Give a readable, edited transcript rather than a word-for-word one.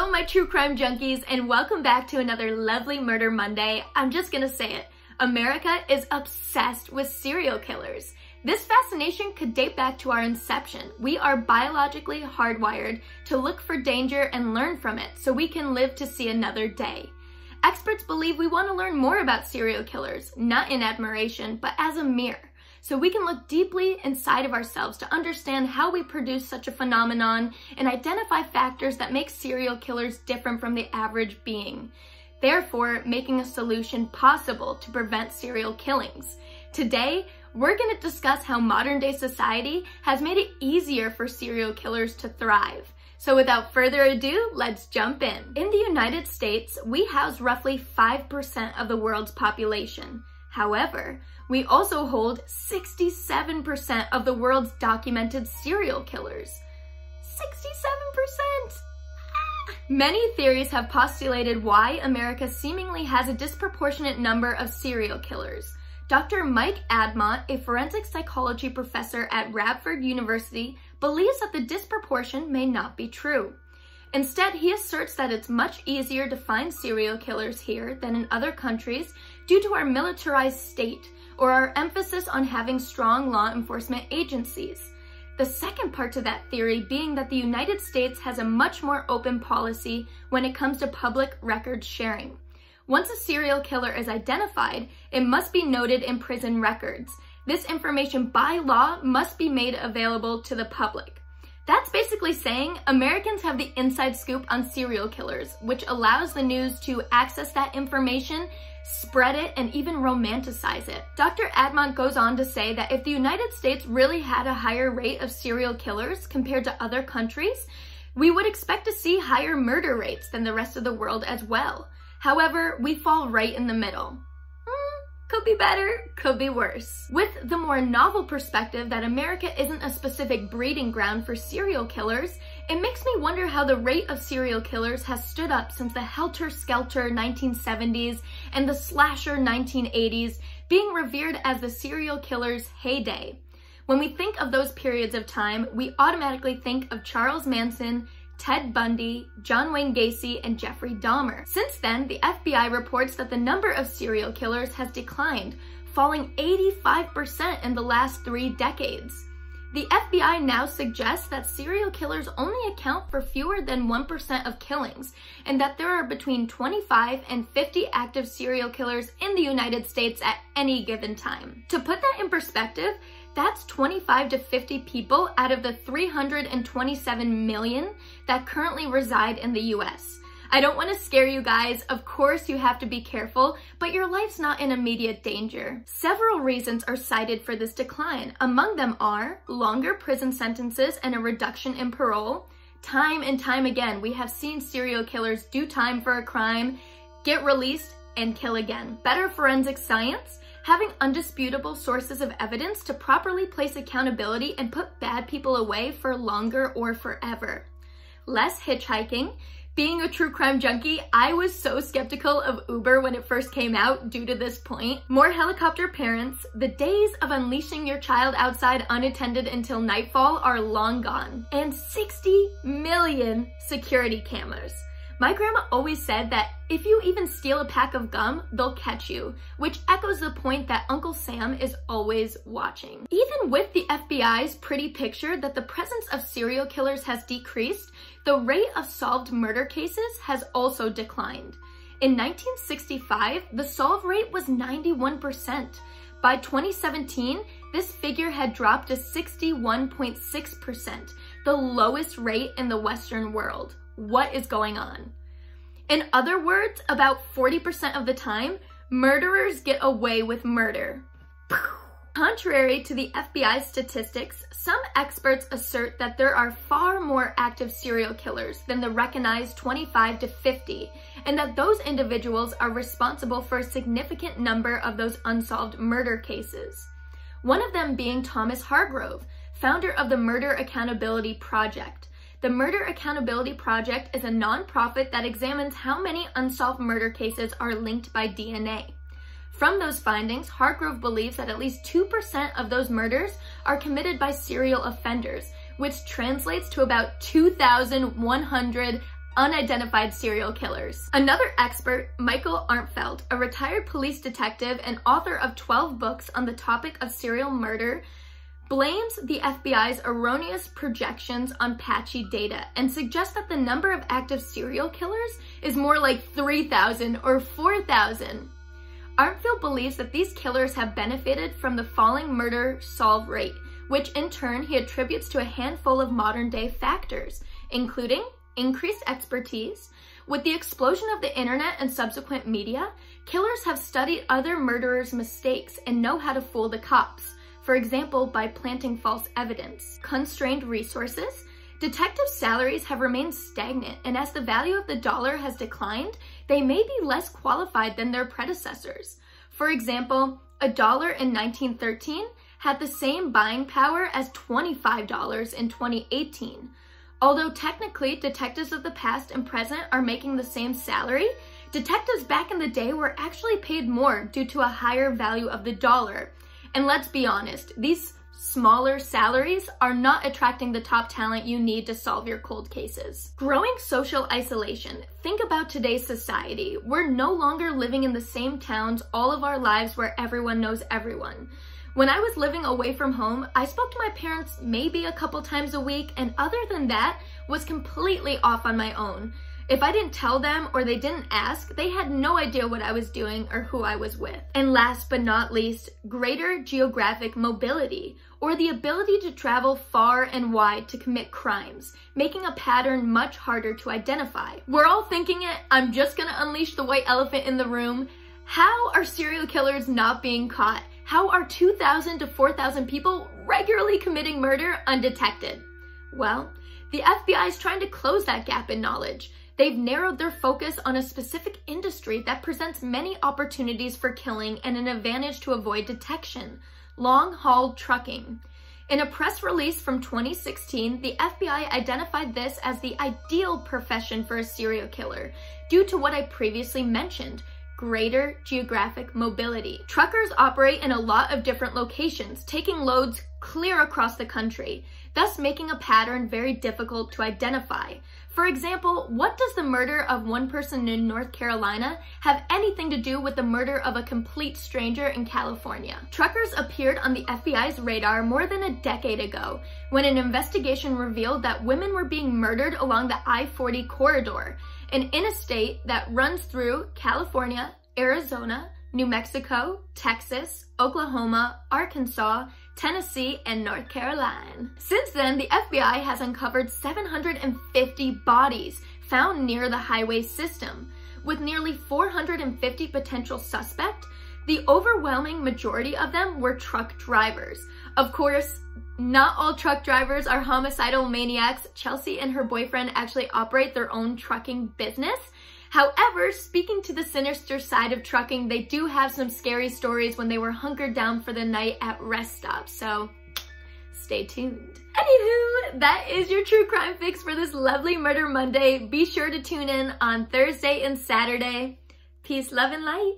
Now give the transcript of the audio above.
Hello, my true crime junkies, and welcome back to another lovely Murder Monday. I'm just gonna say it. America is obsessed with serial killers. This fascination could date back to our inception. We are biologically hardwired to look for danger and learn from it so we can live to see another day. Experts believe we want to learn more about serial killers, not in admiration, but as a mirror, so we can look deeply inside of ourselves to understand how we produce such a phenomenon and identify factors that make serial killers different from the average being, therefore making a solution possible to prevent serial killings. Today, we're going to discuss how modern-day society has made it easier for serial killers to thrive. So without further ado, let's jump in. In the United States, we house roughly 5% of the world's population. However, we also hold 67% of the world's documented serial killers. 67%! Many theories have postulated why America seemingly has a disproportionate number of serial killers. Dr. Mike Admont, a forensic psychology professor at Radford University, believes that the disproportion may not be true. Instead, he asserts that it's much easier to find serial killers here than in other countries due to our militarized state or our emphasis on having strong law enforcement agencies. The second part to that theory being that the United States has a much more open policy when it comes to public record sharing. Once a serial killer is identified, it must be noted in prison records. This information by law must be made available to the public. That's basically saying Americans have the inside scoop on serial killers, which allows the news to access that information, spread it, and even romanticize it. Dr. Admont goes on to say that if the United States really had a higher rate of serial killers compared to other countries, we would expect to see higher murder rates than the rest of the world as well. However, we fall right in the middle. Could be better, could be worse. With the more novel perspective that America isn't a specific breeding ground for serial killers, it makes me wonder how the rate of serial killers has stood up since the helter-skelter 1970s and the slasher 1980s, being revered as the serial killer's heyday. When we think of those periods of time, we automatically think of Charles Manson, Ted Bundy, John Wayne Gacy, and Jeffrey Dahmer. Since then, the FBI reports that the number of serial killers has declined, falling 85% in the last 3 decades. The FBI now suggests that serial killers only account for fewer than 1% of killings, and that there are between 25 and 50 active serial killers in the United States at any given time. To put that in perspective, that's 25 to 50 people out of the 327 million that currently reside in the US. I don't want to scare you guys, of course you have to be careful, but your life's not in immediate danger. Several reasons are cited for this decline. Among them are longer prison sentences and a reduction in parole. Time and time again, we have seen serial killers do time for a crime, get released, and kill again. Better forensic science, having undisputable sources of evidence to properly place accountability and put bad people away for longer or forever. Less hitchhiking. Being a true crime junkie, I was so skeptical of Uber when it first came out due to this point. More helicopter parents. The days of unleashing your child outside unattended until nightfall are long gone. And 60 million security cameras. My grandma always said that if you even steal a pack of gum, they'll catch you, which echoes the point that Uncle Sam is always watching. Even with the FBI's pretty picture that the presence of serial killers has decreased, the rate of solved murder cases has also declined. In 1965, the solve rate was 91%. By 2017, this figure had dropped to 61.6%, the lowest rate in the Western world. What is going on? In other words, about 40% of the time, murderers get away with murder. Contrary to the FBI statistics, some experts assert that there are far more active serial killers than the recognized 25 to 50, and that those individuals are responsible for a significant number of those unsolved murder cases. One of them being Thomas Hargrove, founder of the Murder Accountability Project. The Murder Accountability Project is a nonprofit that examines how many unsolved murder cases are linked by DNA. From those findings, Hargrove believes that at least 2% of those murders are committed by serial offenders, which translates to about 2,100 unidentified serial killers. Another expert, Michael Arntveld, a retired police detective and author of 12 books on the topic of serial murder, blames the FBI's erroneous projections on patchy data and suggests that the number of active serial killers is more like 3,000 or 4,000. Arntveld believes that these killers have benefited from the falling murder solve rate, which in turn he attributes to a handful of modern-day factors, including increased expertise. With the explosion of the internet and subsequent media, killers have studied other murderers' mistakes and know how to fool the cops, for example, by planting false evidence. Constrained resources. Detective salaries have remained stagnant, and as the value of the dollar has declined, they may be less qualified than their predecessors. For example, $1 in 1913 had the same buying power as $25 in 2018. Although technically detectives of the past and present are making the same salary, detectives back in the day were actually paid more due to a higher value of the dollar. And let's be honest, these smaller salaries are not attracting the top talent you need to solve your cold cases. Growing social isolation. Think about today's society. We're no longer living in the same towns all of our lives where everyone knows everyone. When I was living away from home, I spoke to my parents maybe a couple times a week, and other than that, was completely off on my own. If I didn't tell them or they didn't ask, they had no idea what I was doing or who I was with. And last but not least, greater geographic mobility, or the ability to travel far and wide to commit crimes, making a pattern much harder to identify. We're all thinking it, I'm just gonna unleash the white elephant in the room. How are serial killers not being caught? How are 2,000 to 4,000 people regularly committing murder undetected? Well, the FBI is trying to close that gap in knowledge. They've narrowed their focus on a specific industry that presents many opportunities for killing and an advantage to avoid detection: long-haul trucking. In a press release from 2016, the FBI identified this as the ideal profession for a serial killer due to what I previously mentioned: greater geographic mobility. Truckers operate in a lot of different locations, taking loads clear across the country, thus making a pattern very difficult to identify. For example, what does the murder of one person in North Carolina have anything to do with the murder of a complete stranger in California? Truckers appeared on the FBI's radar more than a decade ago, when an investigation revealed that women were being murdered along the I-40 corridor, an interstate that runs through California, Arizona, New Mexico, Texas, Oklahoma, Arkansas, Tennessee, and North Carolina. Since then, the FBI has uncovered 750 bodies found near the highway system. With nearly 450 potential suspects, the overwhelming majority of them were truck drivers. Of course, not all truck drivers are homicidal maniacs. Chelsea and her boyfriend actually operate their own trucking business. However, speaking to the sinister side of trucking, they do have some scary stories when they were hunkered down for the night at rest stops, so stay tuned. Anywho, that is your true crime fix for this lovely Murder Monday. Be sure to tune in on Thursday and Saturday. Peace, love, and light.